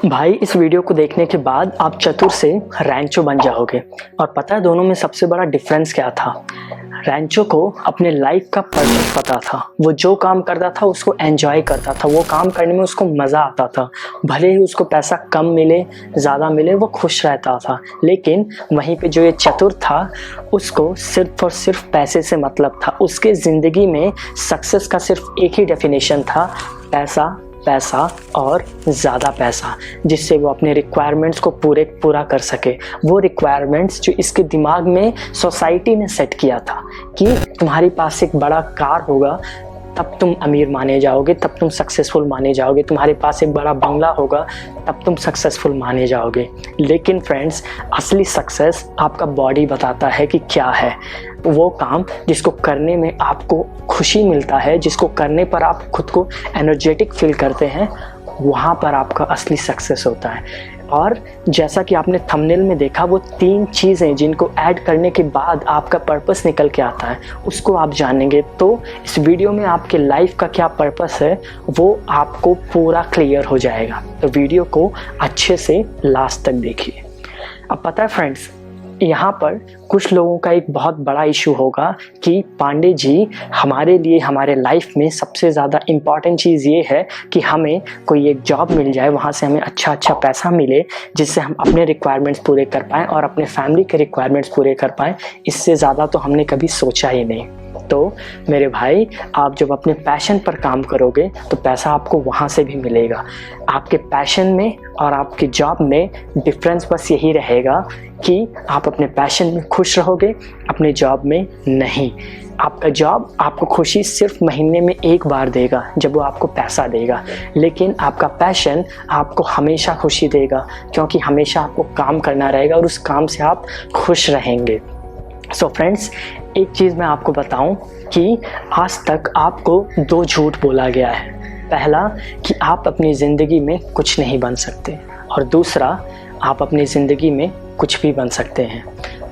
भाई इस वीडियो को देखने के बाद आप चतुर से रैंचो बन जाओगे। और पता है दोनों में सबसे बड़ा डिफरेंस क्या था? रैंचो को अपने लाइफ का पर्पस पता था, वो जो काम करता था उसको एंजॉय करता था, वो काम करने में उसको मज़ा आता था, भले ही उसको पैसा कम मिले ज़्यादा मिले वो खुश रहता था। लेकिन वहीं पे जो ये चतुर था उसको सिर्फ और सिर्फ पैसे से मतलब था। उसके ज़िंदगी में सक्सेस का सिर्फ एक ही डेफिनेशन था, पैसा पैसा और ज़्यादा पैसा, जिससे वो अपने रिक्वायरमेंट्स को पूरा कर सके। वो रिक्वायरमेंट्स जो इसके दिमाग में सोसाइटी ने सेट किया था कि तुम्हारे पास एक बड़ा कार होगा तब तुम अमीर माने जाओगे, तब तुम सक्सेसफुल माने जाओगे, तुम्हारे पास एक बड़ा बंगला होगा तब तुम सक्सेसफुल माने जाओगे। लेकिन फ्रेंड्स, असली सक्सेस आपका बॉडी बताता है कि क्या है। वो काम जिसको करने में आपको खुशी मिलता है, जिसको करने पर आप खुद को एनर्जेटिक फील करते हैं, वहाँ पर आपका असली सक्सेस होता है। और जैसा कि आपने थंबनेल में देखा, वो 3 चीज़ें जिनको ऐड करने के बाद आपका पर्पस निकल के आता है, उसको आप जानेंगे तो इस वीडियो में आपके लाइफ का क्या पर्पस है वो आपको पूरा क्लियर हो जाएगा। तो वीडियो को अच्छे से लास्ट तक देखिए। अब पता है फ्रेंड्स, यहाँ पर कुछ लोगों का एक बहुत बड़ा इशू होगा कि पांडे जी, हमारे लिए हमारे लाइफ में सबसे ज़्यादा इम्पॉर्टेंट चीज़ ये है कि हमें कोई एक जॉब मिल जाए, वहाँ से हमें अच्छा पैसा मिले जिससे हम अपने रिक्वायरमेंट्स पूरे कर पाएँ और अपने फैमिली के रिक्वायरमेंट्स पूरे कर पाएँ। इससे ज़्यादा तो हमने कभी सोचा ही नहीं। तो मेरे भाई, आप जब अपने पैशन पर काम करोगे तो पैसा आपको वहाँ से भी मिलेगा। आपके पैशन में और आपकी जॉब में डिफरेंस बस यही रहेगा कि आप अपने पैशन में खुश रहोगे, अपने जॉब में नहीं। आपका जॉब आपको खुशी सिर्फ महीने में एक बार देगा जब वो आपको पैसा देगा, लेकिन आपका पैशन आपको हमेशा खुशी देगा, क्योंकि हमेशा आपको काम करना रहेगा और उस काम से आप खुश रहेंगे। सो फ्रेंड्स, एक चीज़ मैं आपको बताऊं कि आज तक आपको 2 झूठ बोला गया है। पहला कि आप अपनी ज़िंदगी में कुछ नहीं बन सकते, और दूसरा आप अपनी ज़िंदगी में कुछ भी बन सकते हैं।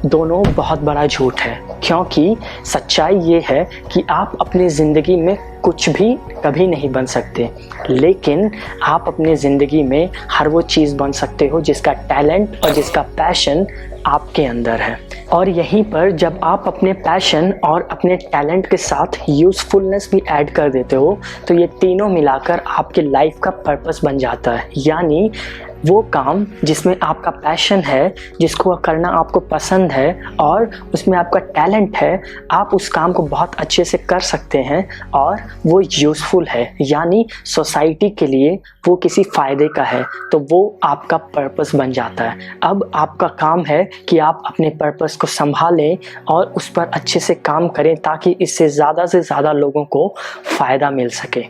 दोनों बहुत बड़ा झूठ है, क्योंकि सच्चाई ये है कि आप अपनी ज़िंदगी में कुछ भी कभी नहीं बन सकते, लेकिन आप अपनी ज़िंदगी में हर वो चीज़ बन सकते हो जिसका टैलेंट और जिसका पैशन आपके अंदर है। और यहीं पर जब आप अपने पैशन और अपने टैलेंट के साथ यूज़फुलनेस भी ऐड कर देते हो तो ये तीनों मिलाकर आपके लाइफ का पर्पस बन जाता है। यानी वो काम जिसमें आपका पैशन है, जिसको करना आपको पसंद है और उसमें आपका टैलेंट है, आप उस काम को बहुत अच्छे से कर सकते हैं और वो यूज़फुल है, यानी सोसाइटी के लिए वो किसी फ़ायदे का है, तो वो आपका पर्पस बन जाता है। अब आपका काम है कि आप अपने पर्पस को संभालें और उस पर अच्छे से काम करें ताकि इससे ज़्यादा से ज़्यादा लोगों को फ़ायदा मिल सके।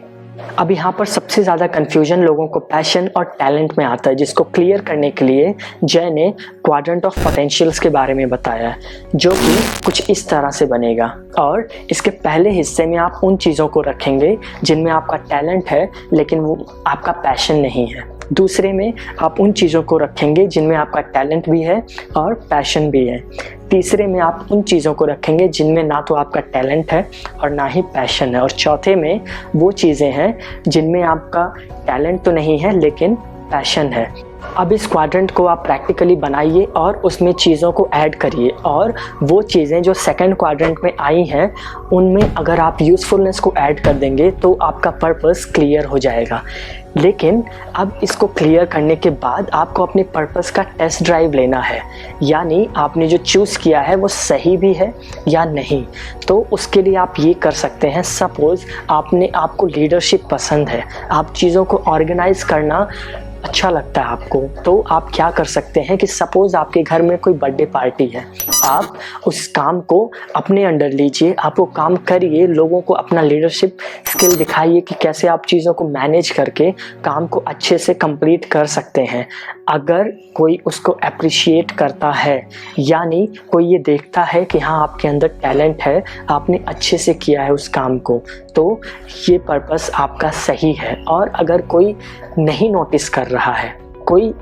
अब यहाँ पर सबसे ज़्यादा कन्फ्यूजन लोगों को पैशन और टैलेंट में आता है, जिसको क्लियर करने के लिए जय ने क्वाड्रेंट ऑफ पोटेंशियल्स के बारे में बताया है, जो कि कुछ इस तरह से बनेगा। और इसके पहले हिस्से में आप उन चीज़ों को रखेंगे जिनमें आपका टैलेंट है लेकिन वो आपका पैशन नहीं है। दूसरे में आप उन चीज़ों को रखेंगे जिनमें आपका टैलेंट भी है और पैशन भी है। तीसरे में आप उन चीज़ों को रखेंगे जिनमें ना तो आपका टैलेंट है और ना ही पैशन है। और चौथे में वो चीज़ें हैं जिनमें आपका टैलेंट तो नहीं है लेकिन पैशन है। अब इस क्वाड्रेंट को आप प्रैक्टिकली बनाइए और उसमें चीज़ों को ऐड करिए, और वो चीज़ें जो सेकंड क्वाड्रेंट में आई हैं उनमें अगर आप यूज़फुलनेस को ऐड कर देंगे तो आपका पर्पस क्लियर हो जाएगा। लेकिन अब इसको क्लियर करने के बाद आपको अपने पर्पस का टेस्ट ड्राइव लेना है, यानी आपने जो चूज़ किया है वो सही भी है या नहीं। तो उसके लिए आप ये कर सकते हैं, सपोज़ आपको लीडरशिप पसंद है, आप चीज़ों को ऑर्गेनाइज करना अच्छा लगता है आपको, तो आप क्या कर सकते हैं कि सपोज़ आपके घर में कोई बर्थडे पार्टी है, आप उस काम को अपने अंडर लीजिए, आप वो काम करिए, लोगों को अपना लीडरशिप स्किल दिखाइए कि कैसे आप चीज़ों को मैनेज करके काम को अच्छे से कंप्लीट कर सकते हैं। अगर कोई उसको अप्रिशिएट करता है, यानी कोई ये देखता है कि हाँ आपके अंदर टैलेंट है, आपने अच्छे से किया है उस काम को, तो ये पर्पस आपका सही है। और अगर कोई नहीं नोटिस कर रहा है, कोई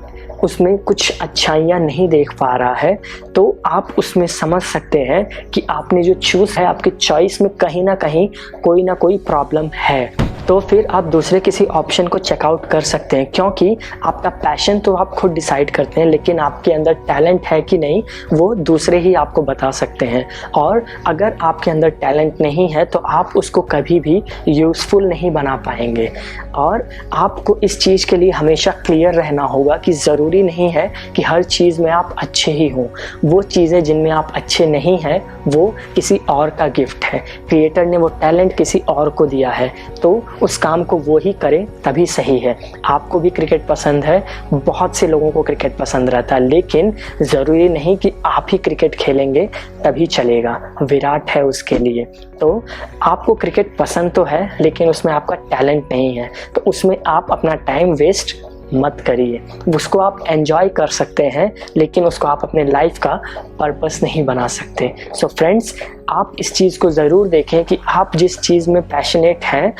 उसमें कुछ अच्छाइयाँ नहीं देख पा रहा है, तो आप उसमें समझ सकते हैं कि आपने जो चूज़ है, आपकी चॉइस में कहीं ना कहीं कोई ना कोई प्रॉब्लम है। तो फिर आप दूसरे किसी ऑप्शन को चेकआउट कर सकते हैं, क्योंकि आपका पैशन तो आप खुद डिसाइड करते हैं, लेकिन आपके अंदर टैलेंट है कि नहीं वो दूसरे ही आपको बता सकते हैं। और अगर आपके अंदर टैलेंट नहीं है तो आप उसको कभी भी यूज़फुल नहीं बना पाएंगे। और आपको इस चीज़ के लिए हमेशा क्लियर रहना होगा कि ज़रूरी नहीं है कि हर चीज़ में आप अच्छे ही हों। वो चीज़ें जिनमें आप अच्छे नहीं हैं वो किसी और का गिफ्ट है, क्रिएटर ने वो टैलेंट किसी और को दिया है, तो उस काम को वो ही करे तभी सही है। आपको भी क्रिकेट पसंद है, बहुत से लोगों को क्रिकेट पसंद रहता है, लेकिन ज़रूरी नहीं कि आप ही क्रिकेट खेलेंगे तभी चलेगा। विराट है उसके लिए। तो आपको क्रिकेट पसंद तो है लेकिन उसमें आपका टैलेंट नहीं है, तो उसमें आप अपना टाइम वेस्ट मत करिए। उसको आप एंजॉय कर सकते हैं लेकिन उसको आप अपने लाइफ का पर्पस नहीं बना सकते। सो फ्रेंड्स, आप इस चीज़ को ज़रूर देखें कि आप जिस चीज़ में पैशनेट हैं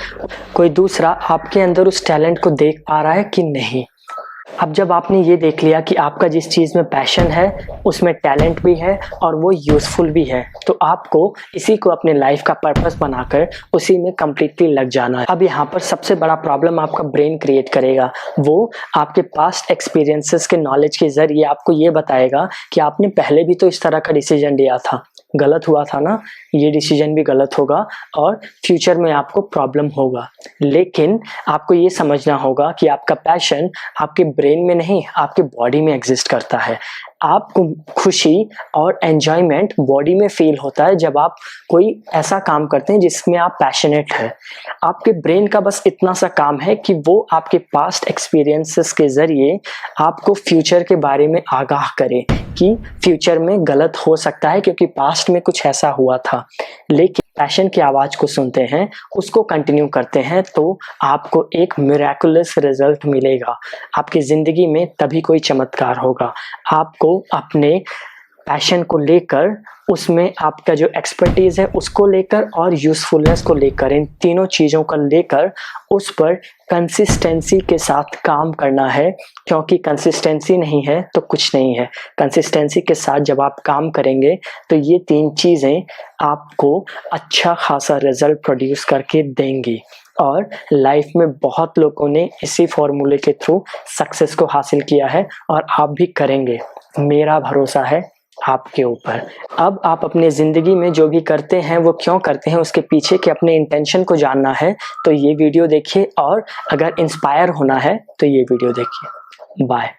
कोई दूसरा आपके अंदर उस टैलेंट को देख पा रहा है कि नहीं। अब जब आपने ये देख लिया कि आपका जिस चीज़ में पैशन है उसमें टैलेंट भी है और वो यूज़फुल भी है, तो आपको इसी को अपने लाइफ का पर्पस बनाकर उसी में कम्प्लीटली लग जाना है। अब यहाँ पर सबसे बड़ा प्रॉब्लम आपका ब्रेन क्रिएट करेगा। वो आपके पास्ट एक्सपीरियंसेस के नॉलेज के ज़रिए आपको ये बताएगा कि आपने पहले भी तो इस तरह का डिसीजन लिया था, गलत हुआ था ना, ये डिसीजन भी गलत होगा और फ्यूचर में आपको प्रॉब्लम होगा। लेकिन आपको ये समझना होगा कि आपका पैशन आपके ब्रेन में नहीं, आपके बॉडी में एग्जिस्ट करता है। आपको खुशी और एंजॉयमेंट बॉडी में फील होता है जब आप कोई ऐसा काम करते हैं जिसमें आप पैशनेट है। आपके ब्रेन का बस इतना सा काम है कि वो आपके पास्ट एक्सपीरियंसेस के ज़रिए आपको फ्यूचर के बारे में आगाह करे कि फ्यूचर में गलत हो सकता है क्योंकि पास्ट में कुछ ऐसा हुआ था। लेकिन पैशन की आवाज़ को सुनते हैं, उसको कंटिन्यू करते हैं, तो आपको एक मिरेकुलस रिजल्ट मिलेगा। आपकी ज़िंदगी में तभी कोई चमत्कार होगा। आपको अपने पैशन को लेकर, उसमें आपका जो एक्सपर्टीज़ है उसको लेकर और यूज़फुलनेस को लेकर, इन तीनों चीज़ों को लेकर उस पर कंसिस्टेंसी के साथ काम करना है, क्योंकि कंसिस्टेंसी नहीं है तो कुछ नहीं है। कंसिस्टेंसी के साथ जब आप काम करेंगे तो ये तीन चीज़ें आपको अच्छा खासा रिजल्ट प्रोड्यूस करके देंगी। और लाइफ में बहुत लोगों ने इसी फॉर्मूले के थ्रू सक्सेस को हासिल किया है और आप भी करेंगे, मेरा भरोसा है आपके ऊपर। अब आप अपने ज़िंदगी में जो भी करते हैं वो क्यों करते हैं, उसके पीछे के अपने इंटेंशन को जानना है तो ये वीडियो देखिए, और अगर इंस्पायर होना है तो ये वीडियो देखिए। बाय।